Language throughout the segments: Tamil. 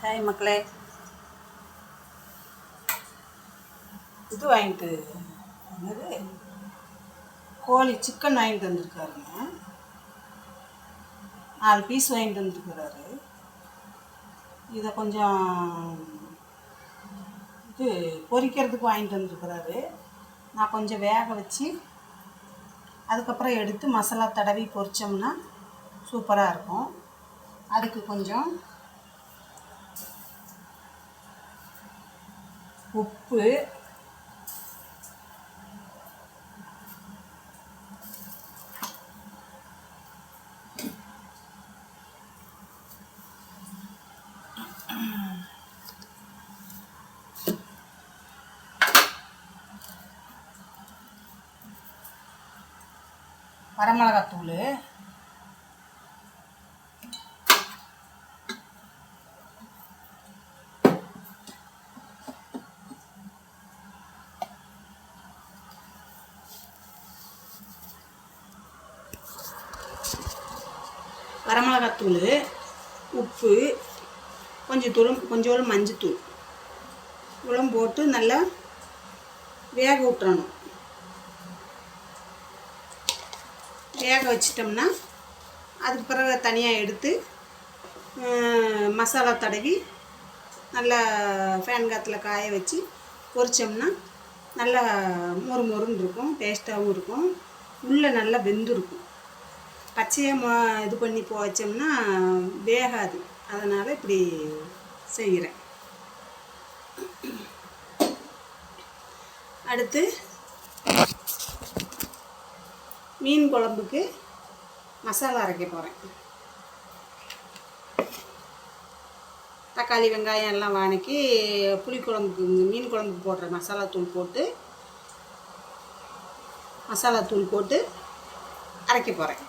ஹாய் மக்களே, இது வாங்கிட்டு என்னது கோழி சிக்கன் வாங்கிட்டு வந்துருக்காருங்க. 4 பீஸ் வாங்கிட்டு வந்துருக்கிறாரு. இதை கொஞ்சம் இது பொரிக்கிறதுக்கு வாங்கிட்டு வந்துருக்கிறாரு. நான் கொஞ்சம் வேக வச்சு அதுக்கப்புறம் எடுத்து மசாலா தடவி பொரித்தோம்னா சூப்பராக இருக்கும். அதுக்கு கொஞ்சம் உப்பு, வரமிளகாத்தூள், வரமிளகாத்தூள், உப்பு, கொஞ்சோண்டு மஞ்சத்தூள் இவ்வளோ போட்டு நல்லா வேக விட்டுறணும். வேக வச்சிட்டோம்னா அதுக்கு பிறகு தனியாக எடுத்து மசாலா தடவி நல்லா ஃபேன் காற்றுல காய வச்சு பொரித்தோம்னா நல்லா மொறு மொறுன்னு இருக்கும், டேஸ்ட்டாகவும் இருக்கும், உள்ளே நல்லா வெந்திருக்கும். பச்சையாக இது பண்ணி வச்சோம்னா வேகாது. அதனால் இப்படி செய்கிறேன். அடுத்து மீன் குழம்புக்கு மசாலா அரைக்க போகிறேன். தக்காளி வெங்காயம் எல்லாம் வதக்கி புளிக்குழம்புக்கு மீன் குழம்புக்கு போடுற மசாலாத்தூள் போட்டு அரைக்க போகிறேன்.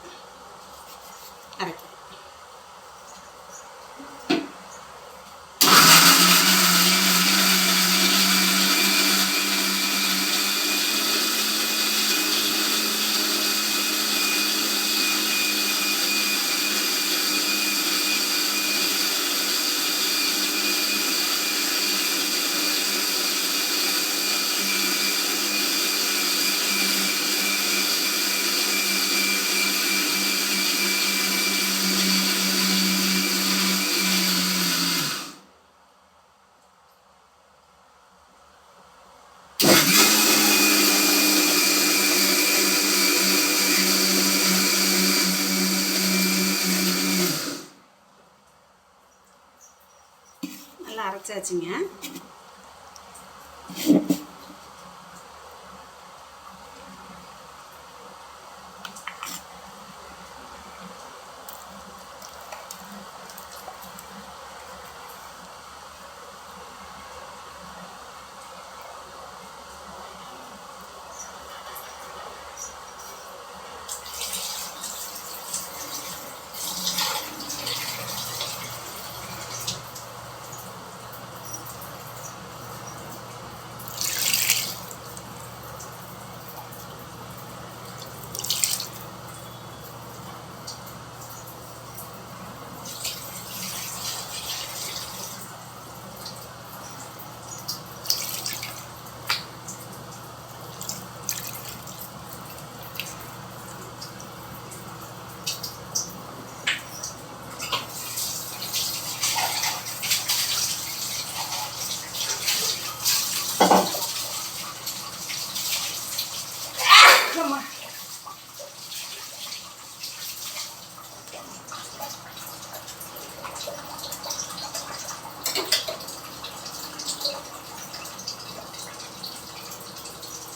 நல்லா அரைச்சாச்சுங்க.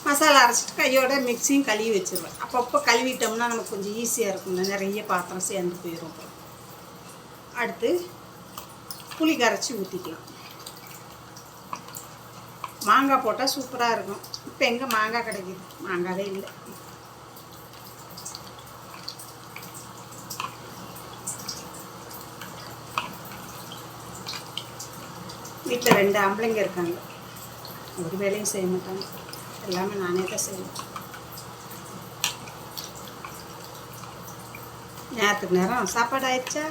மசாலா அரைச்சிட்டு கையோட மிக்சியும் கழுவி வச்சுருவேன். அப்பப்போ கழுவிட்டோம்னா நமக்கு கொஞ்சம் ஈஸியாக இருக்கும், நிறைய பாத்திரம் சேர்ந்து போயிடும். அடுத்து புளி கரைச்சி ஊற்றிக்கலாம். மாங்காய் போட்டால் சூப்பராக இருக்கும். இப்போ எங்கே மாங்காய் கிடைக்கிது? மாங்காவே இல்லை. வீட்டில் 2 ஆம்பளைங்க இருக்காங்க. ஒரு வேலையும் செய்ய மாட்டாங்க, எல்லாமே நானே தான் செய்வேன். நேரத்துக்கு நேரம் சாப்பாடு ஆயிடுச்சா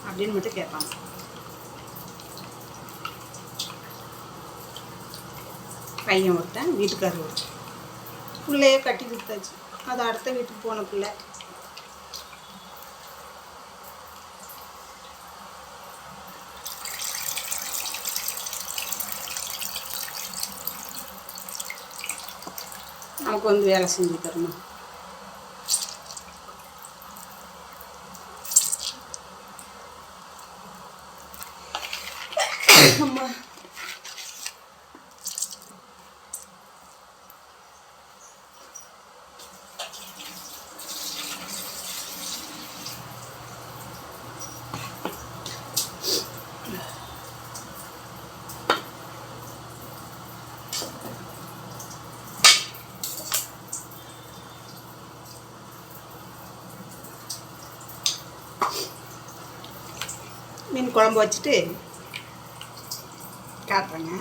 அப்படின்னு மட்டும் கேட்பாங்க. பையன் ஒருத்தன், வீட்டுக்காரர் ஒருத்தன். பிள்ளையே கட்டி கொடுத்தாச்சு. அது அடுத்த வீட்டுக்கு போன பிள்ளை. நமக்கு வந்து வேலை செஞ்சு தரணும். அம்மா மீன் குழம்பு வச்சுட்டு காட்டுறேங்க.